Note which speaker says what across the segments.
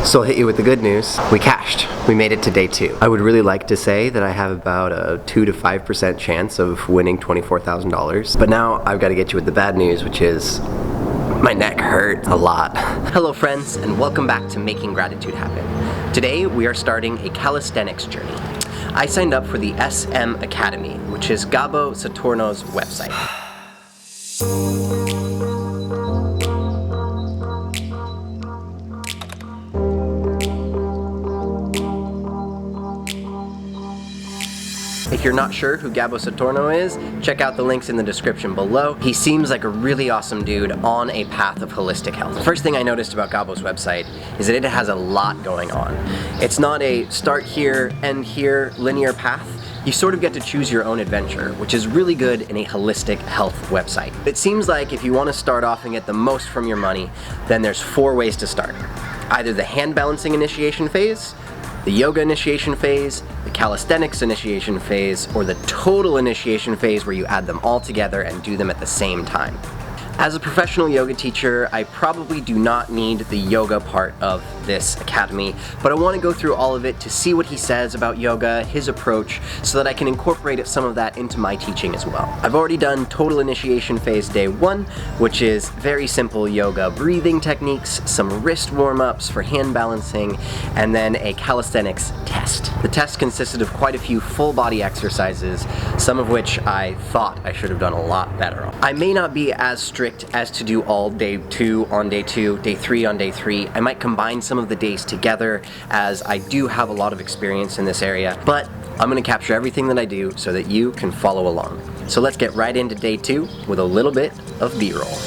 Speaker 1: So I'll hit you with the good news. We cashed. We made it to day 2. I would really like to say that I have about a 2 to 5% chance of winning $24,000. But now I've got to get you with the bad news, which is my neck hurt a lot. Hello friends, and welcome back to Making Gratitude Happen. Today we are starting a calisthenics journey. I signed up for the SMacadamy, which is Gabo Saturno's website. If you're not sure who Gabo Saturno is, check out the links in the description below. He seems like a really awesome dude on a path of holistic health. The first thing I noticed about Gabo's website is that it has a lot going on. It's not a start here, end here, linear path. You sort of get to choose your own adventure, which is really good in a holistic health website. It seems like if you want to start off and get the most from your money, then there's 4 ways to start. Either the hand balancing initiation phase, the yoga initiation phase, the calisthenics initiation phase, or the total initiation phase where you add them all together and do them at the same time. As a professional yoga teacher, I probably do not need the yoga part of this academy, but I want to go through all of it to see what he says about yoga, his approach, so that I can incorporate some of that into my teaching as well. I've already done total initiation phase day 1, which is very simple yoga breathing techniques, some wrist warm-ups for hand balancing, and then a calisthenics test. The test consisted of quite a few full body exercises, some of which I thought I should have done a lot better on. I may not be as strict as to do all day 2 on day 2, day 3 on day 3. I might combine some of the days together, as I do have a lot of experience in this area, but I'm going to capture everything that I do so that you can follow along. So let's get right into day 2 with a little bit of B-roll.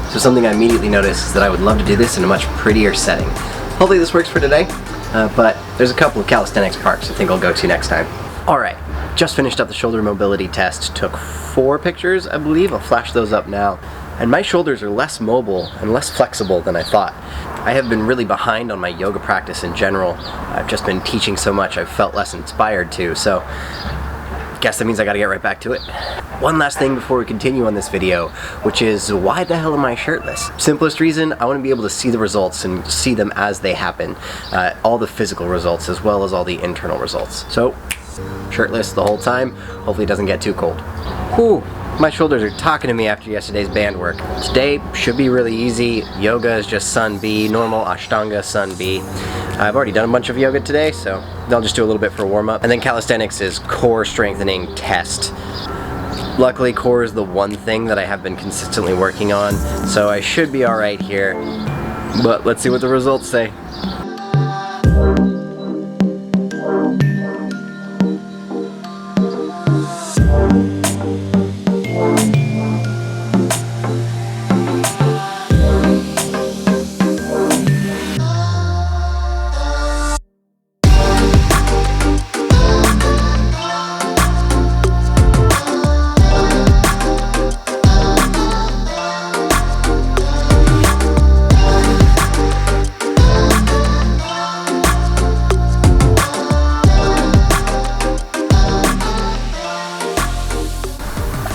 Speaker 1: So something I immediately noticed is that I would love to do this in a much prettier setting. Hopefully this works for today, but there's a couple of calisthenics parks I think I'll go to next time. Alright, just finished up the shoulder mobility test. Took 4 pictures, I believe. I'll flash those up now. And my shoulders are less mobile and less flexible than I thought. I have been really behind on my yoga practice in general. I've just been teaching so much I've felt less inspired to, so guess that means I gotta get right back to it. One last thing before we continue on this video, which is why the hell am I shirtless? Simplest reason, I want to be able to see the results and see them as they happen. All the physical results as well as all the internal results. So, shirtless the whole time. Hopefully it doesn't get too cold. Whew, my shoulders are talking to me after yesterday's band work. Today should be really easy. Yoga is just Sun B, normal Ashtanga Sun B. I've already done a bunch of yoga today, so I'll just do a little bit for a warm-up. And then calisthenics is core strengthening test. Luckily, core is the one thing that I have been consistently working on, so I should be alright here. But let's see what the results say.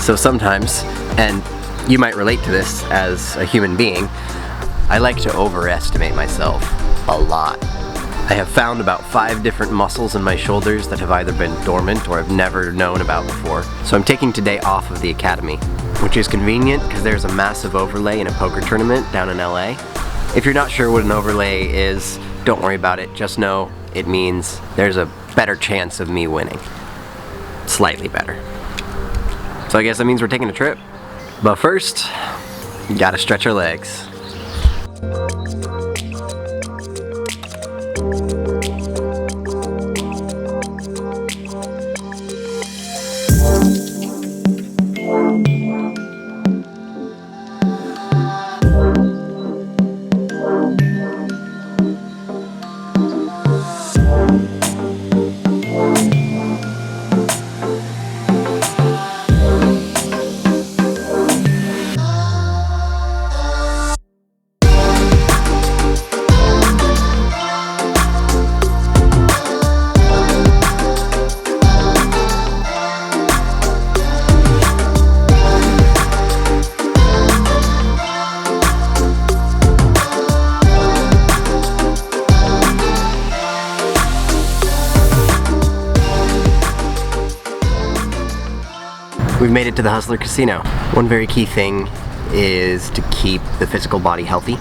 Speaker 1: So sometimes, and you might relate to this as a human being, I like to overestimate myself a lot. I have found about 5 different muscles in my shoulders that have either been dormant or I've never known about before. So I'm taking today off of the academy, which is convenient because there's a massive overlay in a poker tournament down in LA. If you're not sure what an overlay is, don't worry about it. Just know it means there's a better chance of me winning. slightly better. So I guess that means we're taking a trip. But first, you gotta stretch our legs. We've made it to the Hustler Casino. One very key thing is to keep the physical body healthy.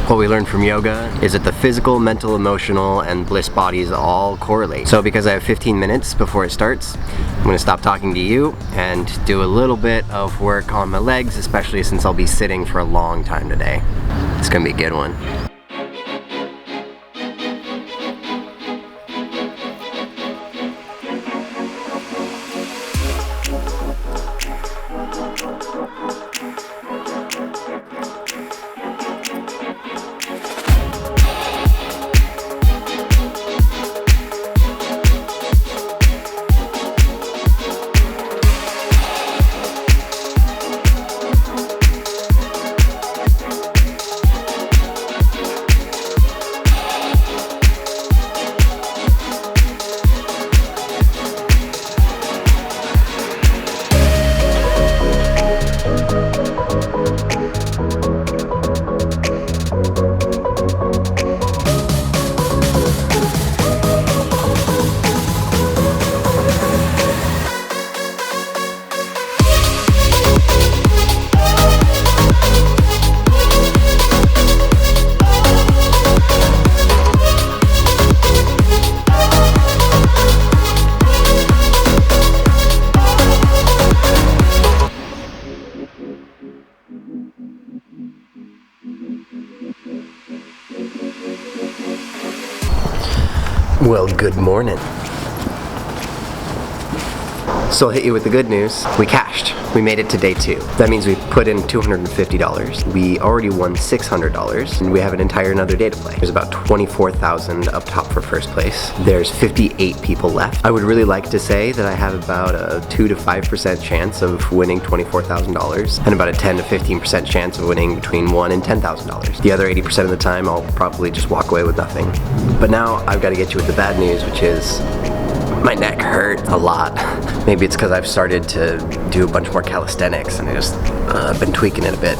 Speaker 1: What we learned from yoga is that the physical, mental, emotional, and bliss bodies all correlate. So because I have 15 minutes before it starts, I'm gonna stop talking to you and do a little bit of work on my legs, especially since I'll be sitting for a long time today. It's gonna be a good one. Well, good morning. So I'll hit you with the good news. We cashed. We made it to day 2. That means we put in $250. We already won $600, and we have an entire another day to play. There's about 24,000 up top for first place. There's 58 people left. I would really like to say that I have about a 2 to 5% chance of winning $24,000 and about a 10 to 15% chance of winning between $1,000 and $10,000. The other 80% of the time, I'll probably just walk away with nothing. But now I've got to get you with the bad news, which is my neck hurt a lot. Maybe it's because I've started to do a bunch more calisthenics and I just been tweaking it a bit.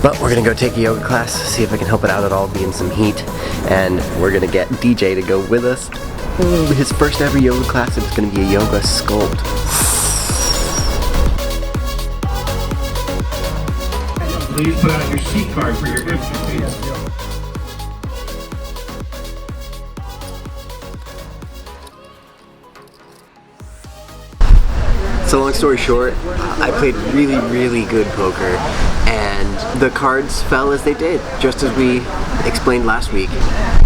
Speaker 1: But we're gonna go take a yoga class, see if I can help it out at all, be in some heat, and we're gonna get DJ to go with us. His first ever yoga class, and it's gonna be a yoga sculpt.
Speaker 2: Please put out your seat card for your empty seats.
Speaker 1: So long story short, I played really good poker, and the cards fell as they did, just as we explained last week.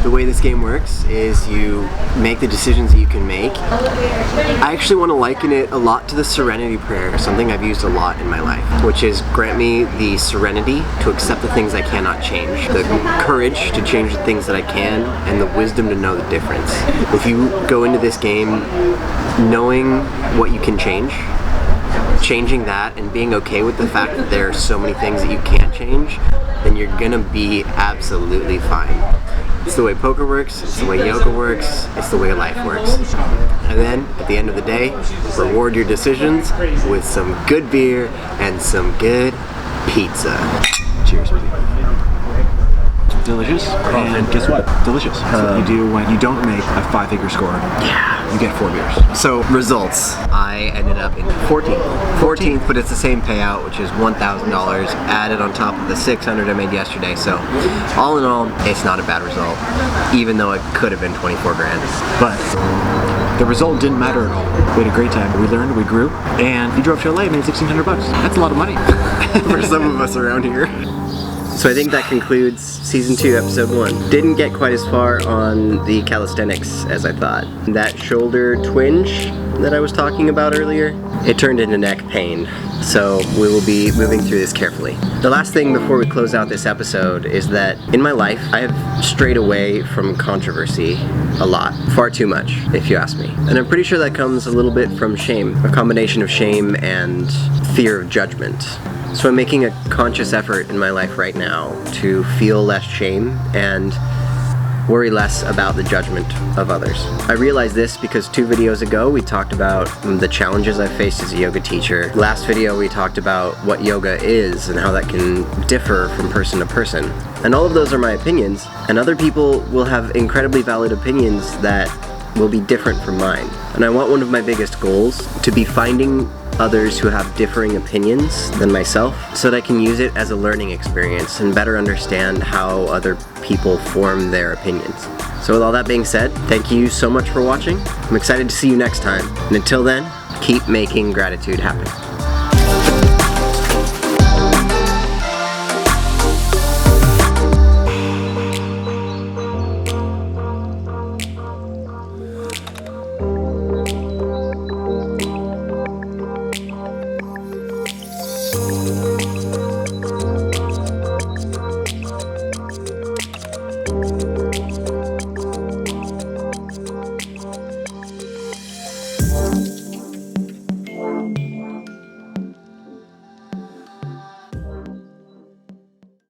Speaker 1: The way this game works is you make the decisions that you can make. I actually want to liken it a lot to the serenity prayer, something I've used a lot in my life, which is grant me the serenity to accept the things I cannot change, the courage to change the things that I can, and the wisdom to know the difference. If you go into this game knowing what you can change, changing that and being okay with the fact that there are so many things that you can't change, then you're gonna be absolutely fine. It's the way poker works, it's the way yoga works, it's the way life works. And then, at the end of the day, reward your decisions with some good beer and some good pizza. Cheers, with you.
Speaker 3: Delicious, and guess what? Delicious. So you do when you don't make a 5-figure score.
Speaker 1: Yeah.
Speaker 3: You get 4 beers.
Speaker 1: So results, I ended up in 14th, but it's the same payout, which is $1,000 added on top of the $600 I made yesterday. So all in all, it's not a bad result, even though it could have been 24 grand.
Speaker 3: But The result didn't matter at all. We had a great time. We learned, we grew, and he drove to LA and made $1,600 bucks. That's a lot of money for some of us around here.
Speaker 1: So I think that concludes Season 2, Episode 1. Didn't get quite as far on the calisthenics as I thought. That shoulder twinge that I was talking about earlier, it turned into neck pain. So we will be moving through this carefully. The last thing before we close out this episode is that in my life, I have strayed away from controversy a lot. Far too much, if you ask me. And I'm pretty sure that comes a little bit from shame. A combination of shame and fear of judgment. So I'm making a conscious effort in my life right now to feel less shame and worry less about the judgment of others. I realized this because 2 videos ago we talked about the challenges I faced as a yoga teacher. Last video we talked about what yoga is and how that can differ from person to person. And all of those are my opinions, and other people will have incredibly valid opinions that will be different from mine. And I want one of my biggest goals to be finding others who have differing opinions than myself so that I can use it as a learning experience and better understand how other people form their opinions. So with all that being said, thank you so much for watching. I'm excited to see you next time. And until then, keep making gratitude happen.